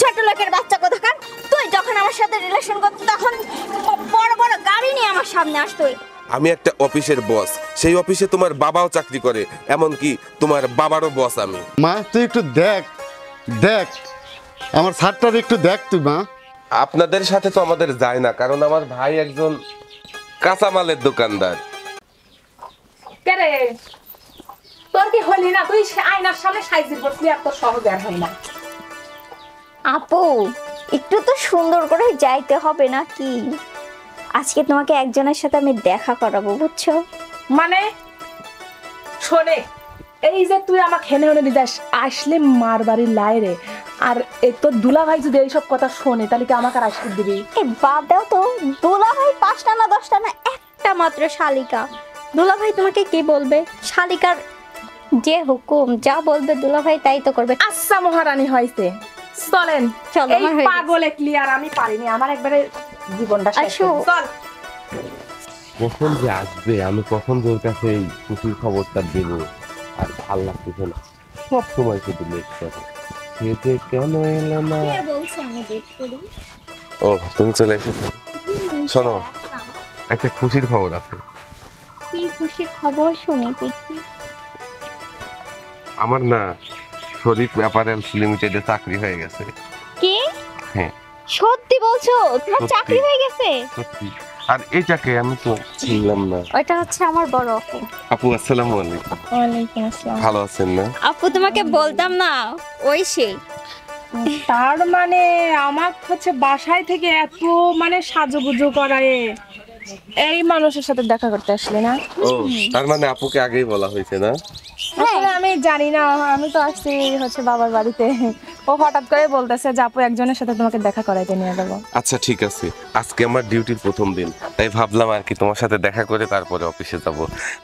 ছোট লোকের বাচ্চা কোথাকার। তুই যখন আমার সাথে রিলেশন করতি তখন বড় বড় গাড়ি নিয়ে আমার সামনে আসতো। আমি একটা অফিসের বস, সেই অফিসে তোমার বাবাও চাকরি করে, এমনকি তোমার বাবারও বস আমি। মা তুই একটু দেখ দেখ আমার ছাদটার একটু দেখ তুই মা। আপনাদের সাথে তো আমাদের যায় না, কারণ আমার ভাই একজন কাঁচামালের দোকানদার। কেরে তোর কি হলি না? তুই আয়নার সামনে সাইজের বসলি, আর তোর সহজ আর হয় না। আপু একটু তো সুন্দর করে যাইতে হবে নাকি? আজকে তোমাকে একজনের সাথে আমি দেখা করাবো, বুঝছো? মানে শোনে, এই যে তুই আমাকে হেনে হেনে দিস আসলে মার বাড়ির লাইরে, আর তোর দুলা ভাই যদি এইসব কথা শোনে তাহলে কি আমাকে আর আসতে দিবি? এই বাদ দাও তো, দুলা ভাই 5টা না 10টা না, একটা মাত্র শালিকা। দুলা ভাই তোমাকে কি বলবে? শালিকার যে হুকুম, যা বলবে দুলা ভাই তাই তো করবে। আচ্ছা মহারানী হয়েছে, চলেন। চলো, এই আমার হয়ে গেছে। পাগলে ক্লিয়ার আমি পারিনি, আমার একবারে জীবনটা শেষ। আসো। চল। কখন যে আসবে, আমি কখন তোর কাছে এই খুশির খবরটা দেব, আর ভাল লাগতেছে না, সব সময় শুধু লেট করে। সে যে কেন এলো না? কে বলছে আমি ডেট করি? ও তুমি চলে এসেছো। শোনো, একটা খুশির খবর আছে। কি খুশির খবর শুনি দেখি। আমার না শরীফ অ্যাপারেলস লিমিটেডে চাকরি হয়ে গেছে। কি? হ্যাঁ সত্যি বলছো? তোমার সত্যি। চাকরি হয়ে গেছে? সত্যি। আর এইটাকে আমি তো চিনলাম না। ওটা হচ্ছে আমার বড় আপু। আপু আসসালামু আলাইকুম। ওয়ালাইকুম আসসালাম। ভালো আছেন না? আপু তোমাকে বলতাম না, ওই সেই। তার মানে আমার হচ্ছে বাসায় থেকে এত মানে সাজুগুজু করায় এই মানুষের সাথে দেখা করতে আসলে না? ও তার মানে আপুকে আগেই বলা হয়েছে না? আসলে আমি জানি না, আমি তো আসছি হচ্ছে বাবার বাড়িতে, ও হঠাৎ করে বলতেছে যে আপু একজনের সাথে তোমাকে দেখা করাইতে নিয়ে যাবো। আচ্ছা ঠিক আছে, আজকে আমার ডিউটির প্রথম দিন, তাই ভাবলাম আর কি তোমার সাথে দেখা করে তারপরে অফিসে যাব।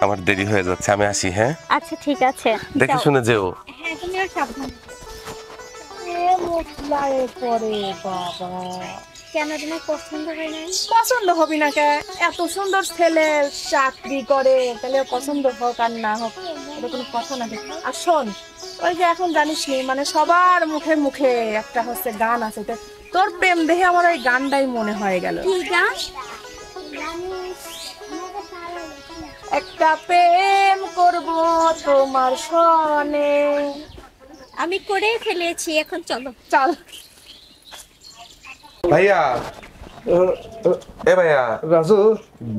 আমার দেরি হয়ে যাচ্ছে, আমি আসি। হ্যাঁ, আচ্ছা ঠিক আছে, দেখে যাও। শুনে যেও। হ্যাঁ তুমিও সাবধানে। কেন তোমার পছন্দ হয় না? পছন্দ হবি না কে? এত সুন্দর ছেলে চাকরি করে, তাহলে ও পছন্দ হোক আর না হোক এটা কোনো কথা না। আর শোন, ওই যে এখন জানিস নি মানে সবার মুখে মুখে একটা হচ্ছে গান আছে, তো তোর প্রেম দেখে আমার ওই গানটাই মনে হয়ে গেল। কি গান? একটা প্রেম করব তোমার সনে। আমি করেই ফেলেছি, এখন চলো। চল। ভাইয়া, এ ভাইয়া, রাজু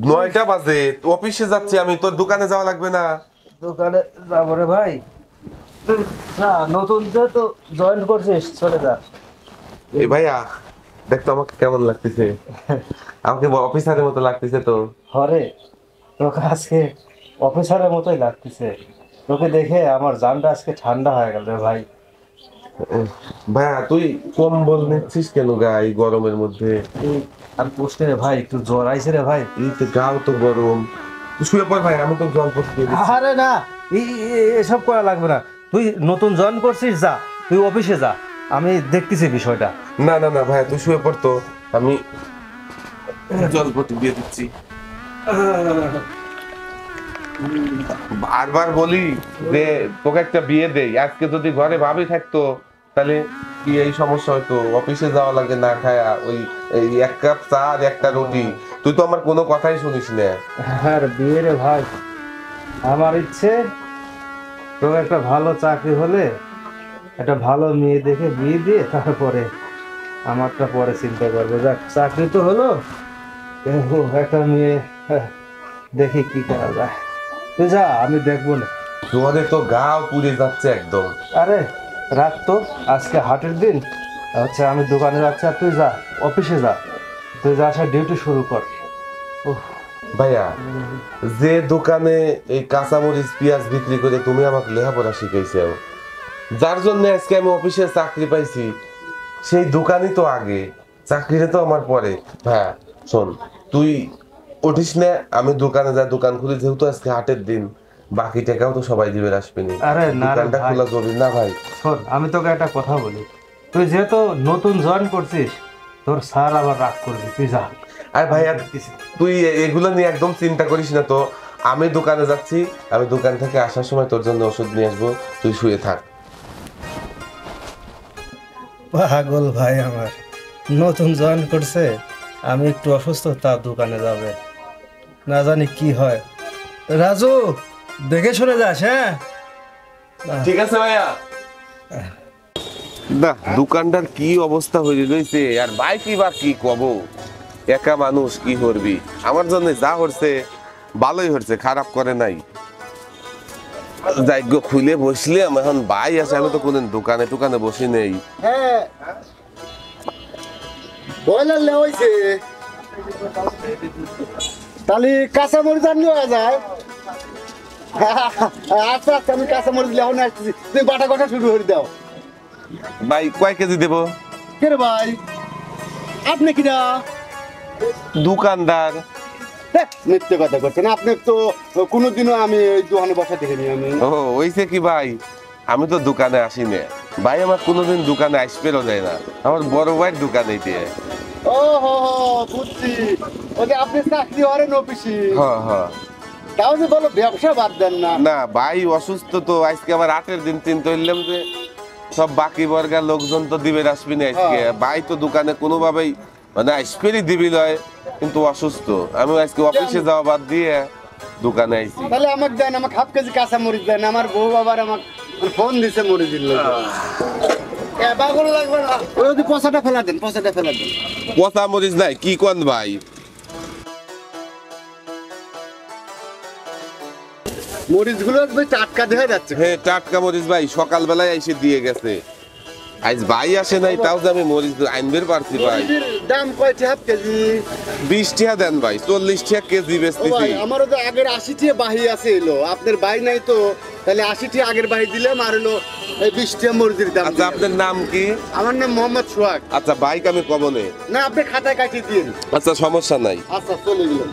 9টা বাজে, অফিসে যাচ্ছি আমি, তোর দোকানে যাওয়া লাগবে না? দোকানে যাবো রে ভাই। না নতুন তো জয়েন করছিস, চলে যা। এই ভাইয়া দেখ তো আমাকে কেমন লাগতেছে, আমাকে অফিসারের মতো লাগতেছে তো। হরে তোকে আজকে অফিসারের মতোই লাগতেছে, তোকে দেখে আমার জানটা আজকে ঠান্ডা হয়ে গেল রে ভাই। ভাইয়া তুই কম্বল নিচ্ছিস কেন গা এই গরমের মধ্যে? এই আর পোস্টে রে ভাই একটু জ্বর আইছে রে ভাই। এই তো গাও তো গরম, তুই শুয়ে পড় ভাই, আমি তো জল পড়তে দিয়ে দিচ্ছি। আরে না, এসব করা লাগবে না, তুই নতুন জয়েন করছিস, যা তুই অফিসে যা, আমি দেখতেছি বিষয়টা। না না না ভাইয়া তুই শুয়ে পড় তো, আমি জল পড়তে দিয়ে দিচ্ছি। বারবার বলি যে তোকে একটা বিয়ে দেই, আজকে যদি ঘরে ভাবি থাকতো তাহলে কি এই সমস্যা হতো? অফিসে যাওয়া লাগে না খায়া, ওই এই 1 কাপ চা আর একটা রুটি, তুই তো আমার কোনো কথাই শুনিস না। আর বিয়ে রে ভাই, আমার ইচ্ছে তোর একটা ভালো চাকরি হলে একটা ভালো মেয়ে দেখে বিয়ে দিয়ে তারপরে আমারটা পরে চিন্তা করবো। যাক চাকরি তো হলো, কিন্তু একটা মেয়ে দেখি কি করা যায়। তুই যা, আমি দেখবো না। তোমাদের তো গাও পুড়ে যাচ্ছে একদম। আরে রাত তো, আজকে হাটের দিন হচ্ছে, আমি দোকানে যাচ্ছি, আর তুই যা অফিসে যা, তুই যা আসা ডিউটি শুরু কর। উফ, ভাইয়া যে দোকানে এই কাঁচামরিচ পেঁয়াজ বিক্রি করে তুমি আমাকে লেখাপড়া শিখাইছো, যার জন্য আজকে আমি অফিসে চাকরি পাইছি, সেই দোকানই তো আগে, চাকরিটা তো আমার পরে। ভাইয়া শোন, তুই উঠিস না, আমি দোকানে যাই, দোকান খুলি, যেহেতু আজকে হাটের দিন, বাকি টাকাও তো সবাই দিবে, আসবে না। আরে না রে দোকানটা ভাই। খোলা জরুরি না ভাই? শোন, আমি তোকে একটা কথা বলি, তুই যেহেতু নতুন জয়েন করছিস, তোর স্যার আবার রাগ করবি, তুই যা। আর ভাইয়া তুই এগুলো নিয়ে একদম চিন্তা করিস না তো, আমি দোকানে যাচ্ছি, আমি দোকান থেকে আসার সময় তোর জন্য ওষুধ নিয়ে আসবো, তুই শুয়ে থাক। পাগল ভাই আমার নতুন জয়েন করছে, আমি একটু অসুস্থ, তার দোকানে যাবে, না জানি কি হয়। রাজু দেখে শুনে যাস, হ্যাঁ? ঠিক আছে ভাইয়া। না দোকানটার কি অবস্থা হয়ে রয়েছে, আর ভাই কি বা কি কব, একা মানুষ কি করবি, আমার জন্য যা হচ্ছে ভালোই হচ্ছে, খারাপ করে নাই। যাই গো খুলে বসলাম, এখন ভাই আছে, আমি তো কোনদিন দোকানে টোকানে বসি নেই। হ্যাঁ বয়লার লেওয়াইছে, তাহলে কাঁচামরিচ আনলেও যায়। আচ্ছা আচ্ছা, আমি কাঁচামরিচ লেও না আসতেছি, তুমি বাটা কটা শুরু করে দাও। ভাই কয় কেজি দেবো? কে রে ভাই, আপনি কিনা? দোকানদার। মিথ্যে কথা করছেন আপনি, তো কোনোদিনও আমি ওই দোকানে বসা দেখিনি আমি। ও ওইছে কি ভাই, আমি তো দোকানে আসি না ভাই, আমার কোনোদিন দোকানে আসবেও যায় না, আমার বড় ভাইয়ের দোকানে দিয়ে। ও হো হো, বুঝছি, ওই যে আপনি চাকরি করেন অফিসে, হ্যাঁ হ্যাঁ। তাহলে বলো ব্যবসা বাদ দেন না। না ভাই অসুস্থ তো, আজকে আমার 8-এর দিন চিন্তা করলাম যে সব বাকি বর্গের লোকজন তো দিবে আসবি না আজকে, ভাই তো দোকানে কোনোভাবেই মানে আসবেরই দিবি নয়, কিন্তু অসুস্থ, আমি আজকে অফিসে যাওয়া বাদ দিয়ে দোকানে আইছি। তাহলে আমাকে দেন, আমাকে হাফ কেজি কাঁচা মরিচ দেন, আমার বউ বাবার আমাকে ফোন দিছে মরিচ দিল। লাগবে না, ওই যদি পচাটা ফেলা দেন, পচাটা ফেলা দেন। পচা মরিচ নাই কি কোন ভাই? মরিচগুলো টাটকা দেখা যাচ্ছে। হ্যাঁ টাটকা মরিচ ভাই, সকালবেলায় এসে দিয়ে গেছে, আজ ভাই আসে নাই, তাও যে আমি মরিচ আনবের পারছি ভাই। মরিচের দাম কয়টা হাফ কেজি? 20 টাকা দেন ভাই, 40 টাকা কেজি ও বেচতেছি। ভাই, আমারও তো আগের 80 টাকা বাহি আছে, এলো আপনার বাহি নাই তো, তাহলে 80 টাকা আগের বাহি দিলাম, আর হলো এই 20 টাকা মরিচের দাম আচ্ছা দিলাম। আপনার নাম কি? আমার নাম মোহাম্মদ সোহাগ। আচ্ছা বাইক আমি কবনে। না আপনি খাতায় কাটিয়ে দিন। আচ্ছা সমস্যা নাই। আচ্ছা চলে গেলাম।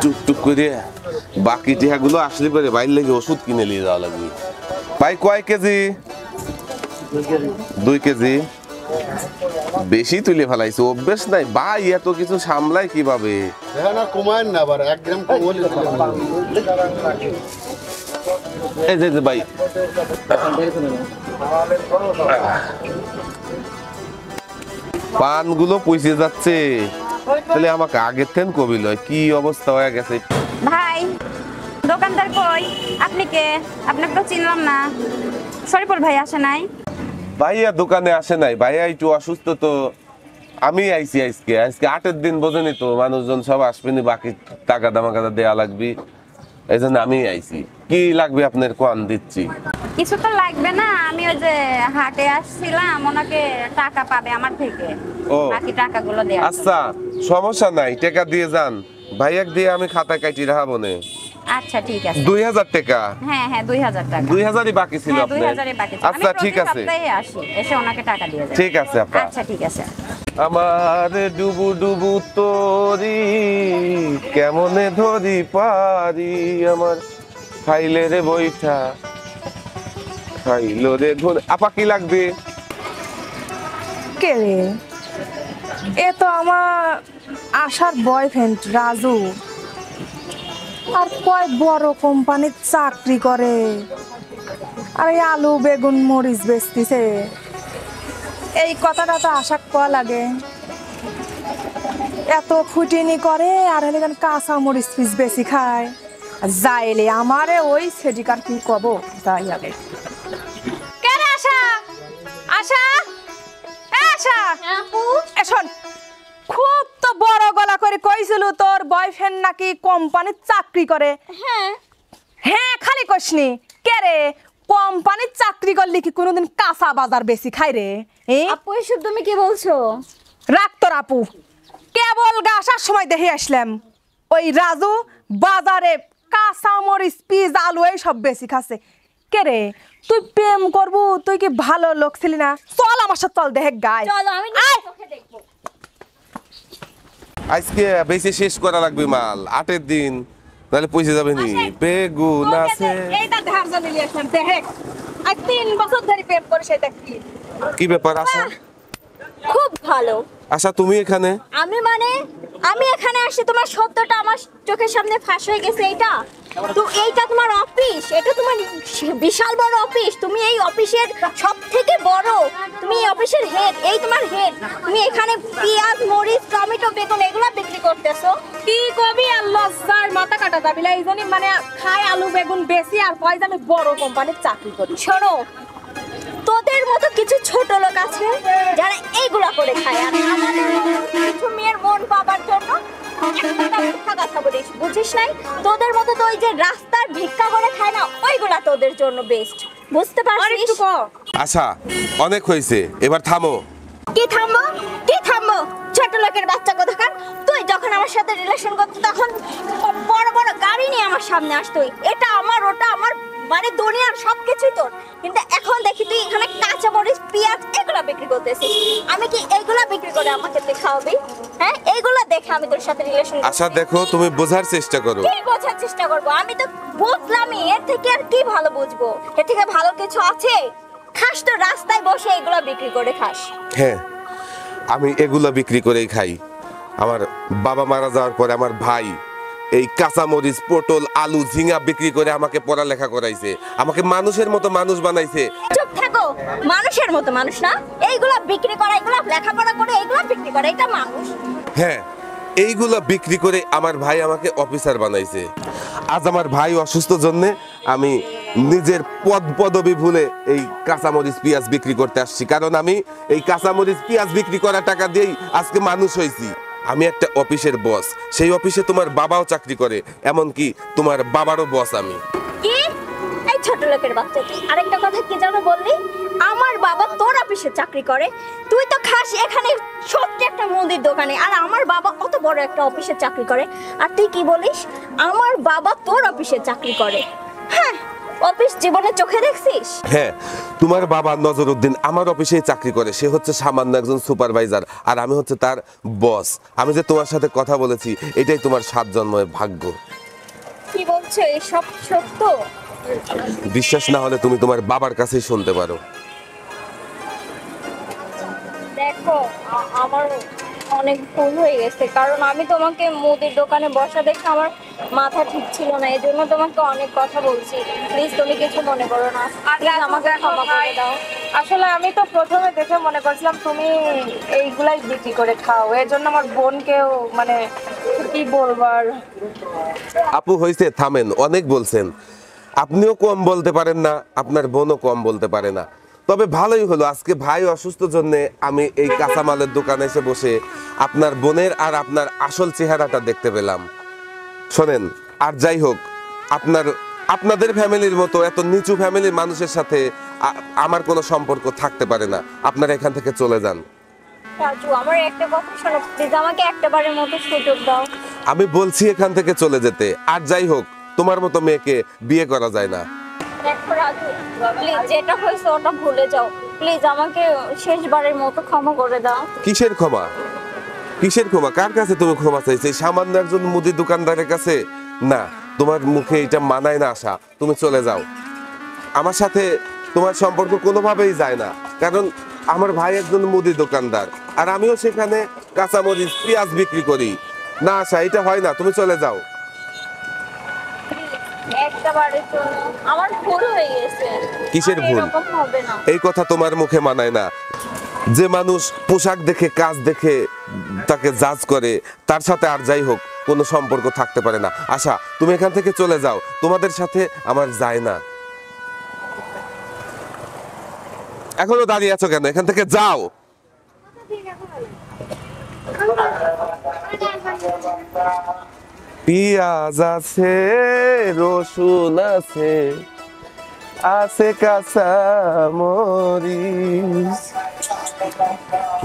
টুকটুক করে বাকি টিহাগুলো আসলে পরে বাইর লেগে ওষুধ কিনে নিয়ে যাওয়া লাগবে। ভাই কয় কেজি? 2 কেজি। বেশি তুলে ফেলাইছে, অভ্যেস নাই ভাই, এত কিছু সামলাই কিভাবে? হ্যাঁ না কমায়েন না, আবার 1 গ্রাম কমলে এই যে ভাই পানগুলো পয়সে যাচ্ছে, তাহলে আমাকে আগের থেকে কবি লয়, কি অবস্থা হয়ে গেছে। ভাই দোকানদার কই? আপনি কে? আপনাকে তো চিনলাম না। শরীফুল ভাই আসে নাই? ভাইয়া দোকানে আসে নাই, ভাইয়া একটু অসুস্থ তো, আমি আইছি আজকে 8-এর দিন বোঝেনি তো, মানুষজন সব আসবেনি, বাকি টাকা দামাকা দেয়া লাগবে, এই জন্য আমি আইছি। কি লাগবে আপনার কোন দিচ্ছি? কিছু তো লাগবে না, আমি ওই যে হাটে আসছিলাম, ওনাকে টাকা পাবে আমার থেকে, ও বাকি টাকাগুলো দেয়া। আচ্ছা সমস্যা নাই, টাকা দিয়ে যান, ভাইয়াক দিয়ে আমি খাতায় কাটি রাখাবো না। আচ্ছা ঠিক আছে। 2000 টাকা? হ্যাঁ হ্যাঁ 2000 টাকা। 2000ই বাকি ছিল হ্যাঁ আপনার? 2000-ই বাকি ছিল। আচ্ছা আমি ঠিক প্রতি আছে, সপ্তাহে আসি, এসে ওনাকে টাকা দিয়ে যাই। ঠিক আছে আপা। আচ্ছা ঠিক আছে। আমার ডুবু ডুবু তরি কেমনে ধরি পারি, আমার খাইলে রে বইটা খাইলো রে ধন। আপা কি লাগবে? কে রে? এ তো আমার আশার বয়ফ্রেন্ড রাজু, আর কয় বড় কোম্পানির চাকরি করে, আর এই আলু বেগুন মরিচ বেচতিছে। এই কথাটা তো আশা কয়া লাগে, এত ফুটিনি করে, আর হলে কাঁচা মরিচ পিস বেশি খায়। যাইলে আমারে ওই সেদিকার কি কব, যাই আগে। কে রে আশা? আশা, এ আশা, এ শোন, খুব তো বড় গলা করে কইছিল তোর বয়ফ্রেন্ড নাকি কোম্পানির চাকরি করে। হ্যাঁ হ্যাঁ খালি কইসনি, কে রে কোম্পানির চাকরি করলে কি কোনোদিন কাঁচা বাজার বেশি খাই রে? আপু এসব তুমি কি বলছো? রাখ তোর আপু, কেবল গা আসার সময় দেখে আসলাম ওই রাজু বাজারে কাঁচা মরিচ পিস আলু এই সব বেশি খাচ্ছে। কে রে তুই প্রেম করবু, তুই কি ভালো লোক ছিলি না? চল আমার সাথে, চল দেখে গায়। চলো আমি নিজের চোখে দেখবো। আজকে বেশি শেষ করা লাগবে মাল, 8-এর দিন, নাহলে পয়সা যাবে নি। বেগুন আছে, এইটা ধার জানি লিয়েছেন দেখ, আজ 3 বছর ধরে প্রেম করিস, এই দেখ কি কি ব্যাপার? আসা খুব ভালো, আচ্ছা তুমি এখানে? আমি এখানে আসছি, তোমার সত্যটা আমার চোখের সামনে ফাঁস হয়ে গেছে। তো এইটা তোমার অফিস, এটা তোমার বিশাল বড় অফিস, তুমি এই অফিসের সব থেকে বড়, তুমি এই অফিসের হেড, এই তোমার হেড, তুমি এখানে পেঁয়াজ মরিচ টমেটো বেগুন এগুলো বিক্রি করতেছো। কি কবি আর লজ্জার মাথা কাটা যাবি না, এই জন্য মানে খাই আলু বেগুন বেশি আর কয় যে আমি বড় কোম্পানির চাকরি করি। শোনো, তোদের মতো কিছু ছোট লোক আছে যারা এইগুলা করে খায়, আর আমাদের মতো কিছু মেয়ের মন পাবার জন্য একটা মিথ্যা কথা বলিস, বুঝিস নাই? তোদের মতো তো ওই যে রাস্তার ভিক্ষা করে খায় না, ওইগুলা তোদের জন্য বেস্ট, বুঝতে আর পারছিস? একটু কর। আচ্ছা অনেক হয়েছে, এবার থামো। কি থামবো? ছোট লোকের বাচ্চা কোথাকার, তুই যখন আমার সাথে রিলেশন করতি তখন বড় বড় গাড়ি নিয়ে আমার সামনে আসতো, এটা আমার ওটা আমার, মানে দুনিয়ার সবকিছুই তোর। কিন্তু এখন দেখি তুই এখানে কাঁচা মরিচ পেঁয়াজ এগুলা বিক্রি করতেছিস। আমি কি এইগুলা বিক্রি করে আমাকে তুই খাওয়াবি? হ্যাঁ, এইগুলা দেখে আমি তোর সাথে রিলেশন আচ্ছা দেখো, তুমি বোঝার চেষ্টা করো। কি বোঝার চেষ্টা করবো? আমি তো বুঝলামই, এর থেকে আর কি ভালো বুঝবো? এর থেকে ভালো কিছু আছে? খাস তো রাস্তায় বসে এগুলা বিক্রি করে খাস। হ্যাঁ, আমি এগুলা বিক্রি করেই খাই। আমার বাবা মারা যাওয়ার পরে আমার ভাই এই কাঁচামরিচ পটল আলু ঝিঙা বিক্রি করে আমাকে পড়ালেখা করাইছে, আমাকে মানুষের মতো মানুষ বানাইছে। চুপ থাকো, মানুষের মতো মানুষ না, এইগুলা বিক্রি করা, এগুলা লেখাপড়া করে এগুলা বিক্রি করা, এটা মানুষ? হ্যাঁ, এইগুলা বিক্রি করে আমার ভাই আমাকে অফিসার বানাইছে। আজ আমার ভাই অসুস্থ জন্য আমি নিজের পদবি ভুলে এই কাঁচামরিচ পেঁয়াজ বিক্রি করতে আসছি, কারণ আমি এই কাঁচামরিচ পেঁয়াজ বিক্রি করা টাকা দিয়েই আজকে মানুষ হয়েছি। আমি একটা অফিসের বস, সেই অফিসে তোমার বাবাও চাকরি করে, এমনকি তোমার বাবারও বস আমি। কি? এই ছোট লোকের বাচ্চা, তুই আরেকটা কথা কি জানো বললি? আমার বাবা তোর অফিসে চাকরি করে, তুই তো খাস এখানে ছোট্ট একটা মুদির দোকানে, আর আমার বাবা অত বড় একটা অফিসে চাকরি করে, আর তুই কি বলিস আমার বাবা তোর অফিসে চাকরি করে? হ্যাঁ, অফিস জীবনে চোখে দেখছিস? হ্যাঁ, তোমার বাবা নজরউদ্দিন আমার অফিসেই চাকরি করে, সে হচ্ছে সামান্য একজন সুপারভাইজার, আর আমি হচ্ছে তার বস। আমি যে তোমার সাথে কথা বলেছি এটাই তোমার 7 জন্মের ভাগ্য। কি বলছো, এসব সত্য? বিশ্বাস না হলে তুমি তোমার বাবার কাছেই শুনতে পারো। দেখো, আমার অনেক ভুল হয়ে গেছে, কারণ আমি তোমাকে মুদির দোকানে বসা দেখে আমার মাথা ঠিক ছিল না, এই জন্য তোমাকে অনেক কথা বলছি। প্লিজ তুমি কিছু মনে করো না, Please আমাকে ক্ষমা করে দাও। আসলে আমি তো প্রথমে দেখে মনে করছিলাম তুমি এইগুলাই বিক্রি করে খাও, এর জন্য আমার বোনকেও মানে কি বলবো আর। আপু হয়েছে, থামেন, অনেক বলছেন। আপনিও কম বলতে পারেন না, আপনার বোনও কম বলতে পারে না। তবে ভালোই হলো, আজকে ভাই অসুস্থ জন্য আমি এই কাঁচামালের দোকানে এসে বসে আপনার বোনের আর আপনার আসল চেহারাটা দেখতে পেলাম। শোনেন, আর যাই হোক, আপনাদের ফ্যামিলির মতো এত নিচু ফ্যামিলির মানুষের সাথে আমার কোনো সম্পর্ক থাকতে পারে না। আপনারা এখান থেকে চলে যান। রাজু, আমার একটা কথা শোনো প্লিজ, আমাকে একটাবারের মতো সুযোগ দাও। আমি বলছি এখান থেকে চলে যেতে। আর যাই হোক, তোমার মতো মেয়েকে বিয়ে করা যায় না। দেখো রাজু, প্লিজ যেটা হয়েছে ওটা ভুলে যাও, প্লিজ আমাকে শেষবারের মতো ক্ষমা করে দাও। কিসের ক্ষমা? কিসের ক্ষমা? কার কাছে তুমি ক্ষমা চাইছো? এই সামান্য একজন মুদি দোকানদারের কাছে? না, তোমার মুখে এটা মানায় না আশা, তুমি চলে যাও। আমার সাথে তোমার সম্পর্ক কোনোভাবেই যায় না, কারণ আমার ভাই একজন মুদি দোকানদার আর আমিও সেখানে কাঁচামরিচ পেঁয়াজ বিক্রি করি। না আশা, এটা হয় না, তুমি চলে যাও। একটাবারের জন্য আমার ভুল হয়ে গেছে। কিসের আর ভুল? এরকম হবে না। এই কথা তোমার মুখে মানায় না। যে মানুষ পোশাক দেখে কাজ দেখে তাকে জাজ করে, তার সাথে আর যাই হোক কোনো সম্পর্ক থাকতে পারে না। আশা, তুমি এখান থেকে চলে যাও, তোমাদের সাথে আমার যায় না। এখনো দাঁড়িয়ে আছো কেন? এখান থেকে যাও। পেঁয়াজ আছে, রসুন আছে, আছে কাঁচা মরিচ।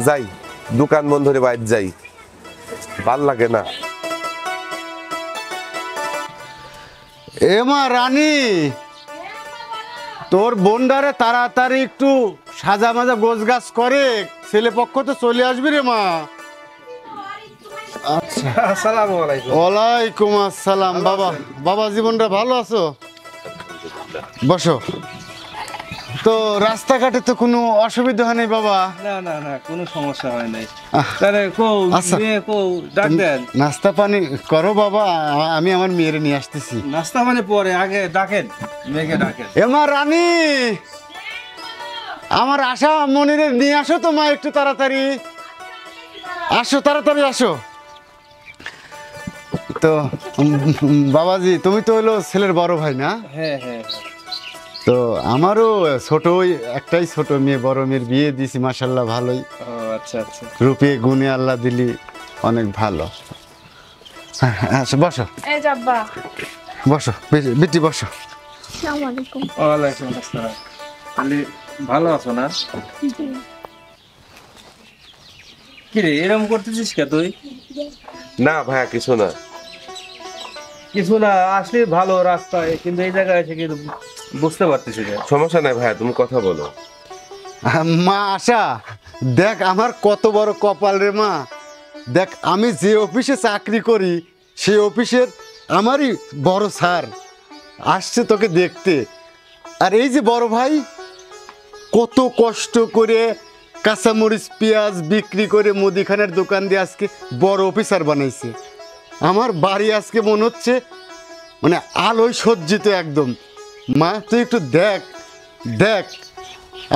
যাই, দোকান বন্ধ করে বাইরে যাই, ভাল লাগে না। এমা রানী, তোর বোনডারে তাড়াতাড়ি একটু সাজা মাজা গোছ গাছ করে, ছেলে পক্ষ তো চলে আসবি রে মা। আচ্ছা, আসসালামু আলাইকুম। ওয়ালাইকুম আসসালাম। বাবা, বাবা জীবনটা ভালো আছো? বসো। তো রাস্তাঘাটে তো কোনো অসুবিধা হয় নাই বাবা? না না না, কোনো সমস্যা হয় নাই। তাহলে কও আচ্ছা। মেয়ে কও, ডাক দেন। নাস্তা পানি করো বাবা, আমি আমার মেয়েরে নিয়ে আসতেছি। নাস্তা মানে পরে, আগে ডাকেন, মেয়েকে ডাকেন। এমা রানী, আমার আশা মনিরে নিয়ে আসো তো মা, একটু তাড়াতাড়ি আসো, তাড়াতাড়ি আসো। তো বাবাজি, তুমি তো হলো ছেলের বড় ভাই না? হ্যাঁ হ্যাঁ। তো আমারও ছোট, ওই একটাই ছোট মেয়ে, বড় মেয়ের বিয়ে দিছি মাশাল্লাহ ভালোই। ও আচ্ছা আচ্ছা। রূপে গুণে আল্লাহ দিলি অনেক ভালো। হ্যাঁ, আসো, বসো এই যাব্বা, বসো বিটি বসো। আসসালামু আলাইকুম। ওয়ালাইকুম আসসালাম। তাহলে ভালো আছো না? কি রে এরকম করতেছিস কে তুই? না ভাইয়া কিছু না। কিছু না, আসলে ভালো রাস্তায়, কিন্তু এই জায়গায় এসে কিন্তু বুঝতে পারতেছি না। সমস্যা নাই ভাইয়া, তুমি কথা বলো। মা আশা, দেখ আমার কত বড় কপাল রে মা। দেখ আমি যে অফিসে চাকরি করি সেই অফিসের আমারই বড় স্যার আসছে তোকে দেখতে। আর এই যে বড় ভাই কত কষ্ট করে কাঁচামরিচ পেঁয়াজ বিক্রি করে মুদিখানার দোকান দিয়ে আজকে বড় অফিসার বানাইছে। আমার বাড়ি আজকে মনে হচ্ছে মানে আলোয় সজ্জিত একদম। মা তুই একটু দেখ, দেখ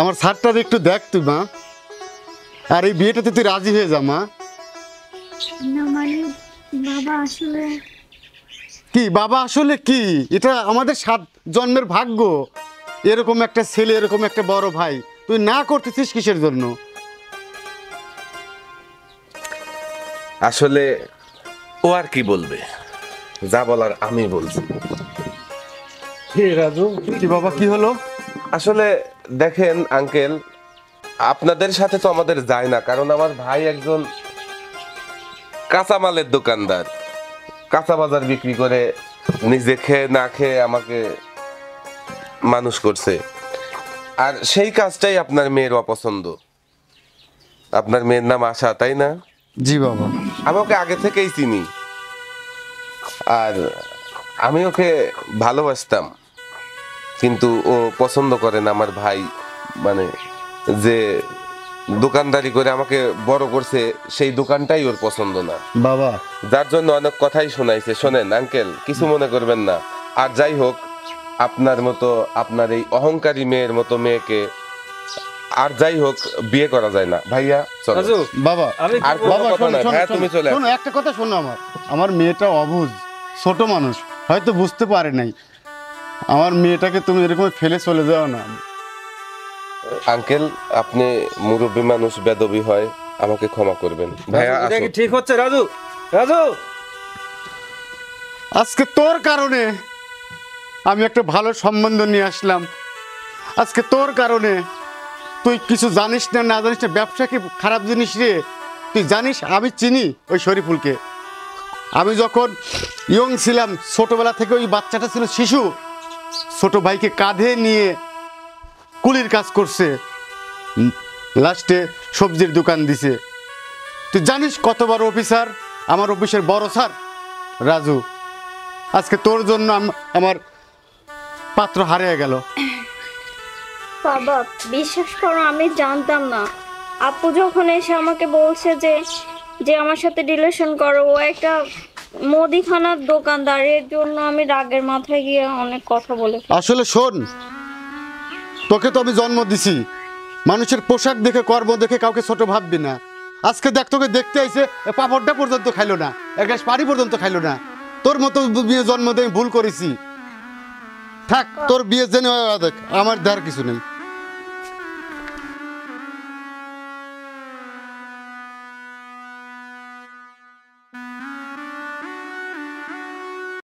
আমার স্যারটার একটু দেখ তুই মা। আর এই বিয়েটাতে তুই রাজি হয়ে যা মা। না মানে বাবা আসলে কি বাবা আসলে কি, এটা আমাদের 7 জন্মের ভাগ্য, এরকম একটা ছেলে, এরকম একটা বড় ভাই। তুই না করতেছিস কিসের জন্য? আসলে ও আর কি বলবে, যা বলার আমি বলছি। হে রাজু, কি বাবা কি হলো? আসলে দেখেন আঙ্কেল, আপনাদের সাথে তো আমাদের যায় না, কারণ আমার ভাই একজন কাঁচামালের দোকানদার, কাঁচা বাজার বিক্রি করে নিজে খেয়ে না খেয়ে আমাকে মানুষ করছে। আর সেই কাজটাই আপনার মেয়ের অপছন্দ। আপনার মেয়ের নাম আশা, তাই না? জি বাবা। আমি ওকে আগে থেকেই চিনি, আর আমি ওকে ভালোবাসতাম, কিন্তু ও পছন্দ করে না আমার ভাই, মানে যে দোকানদারি করে আমাকে বড় করছে সেই দোকানটাই ওর পছন্দ না, বাবা যার জন্য অনেক কথাই শোনাইছে। শোনেন আঙ্কেল, কিছু মনে করবেন না। আর যাই হোক, আপনার মতো, আপনার এই অহংকারী মেয়ের মতো মেয়েকে আর যাই হোক বিয়ে করা যায় না। ভাইয়া চলো। রাজু বাবা আমি আর কোনো বাবা কথা শোনো, নাই, শোনো, ভাইয়া তুমি চলে শোনো, একটা কথা শোনো, আমার মেয়েটা অবুঝ, ছোট মানুষ, হয়তো বুঝতে পারে নাই। আমার মেয়েটাকে তুমি এরকম ফেলে চলে যাও না। আঙ্কেল, আপনি মুরব্বী মানুষ, বেদবি হয়, আমাকে ক্ষমা করবেন। ভাইয়া রাজু, এটা আসো। কি ঠিক হচ্ছে রাজু? রাজু আজকে তোর কারণে আমি একটা ভালো সম্বন্ধ নিয়ে আসলাম। আজকে তোর কারণে, তুই কিছু জানিস না, না জানিস না, ব্যবসা কি খারাপ জিনিস রে? তুই জানিস আমি চিনি ওই শরীফুলকে। আমি যখন ইয়ং ছিলাম, ছোটবেলা থেকে ওই বাচ্চাটা ছিল শিশু, ছোট ভাইকে কাঁধে নিয়ে কুলির কাজ করছে, লাস্টে সবজির দোকান দিছে। তুই জানিস কত বড় অফিসার, আমার অফিসের বড় স্যার রাজু। আজকে তোর জন্য আমার পাত্র হারিয়ে গেল। বাবা বিশ্বাস করো, আমি জানতাম না। আপু যখন এসে আমাকে বলছে যে যে আমার সাথে রিলেশন করো, ও একটা মুদিখানার দোকানদার, এর জন্য আমি রাগের মাথায় গিয়ে অনেক কথা বলে। আসলে শোন, তোকে তো আমি জন্ম দিছি, মানুষের পোশাক দেখে, কর্ম দেখে কাউকে ছোট ভাববি না। আজকে দেখ, তোকে দেখতে আইছে, পাপড়টা পর্যন্ত খাইলো না, এক গ্লাস পানি পর্যন্ত খাইলো না। তোর মতো বিয়ে জন্ম দিয়ে ভুল করেছি। থাক, তোর বিয়ে জেনে দেখ, আমার দেওয়ার কিছু নেই।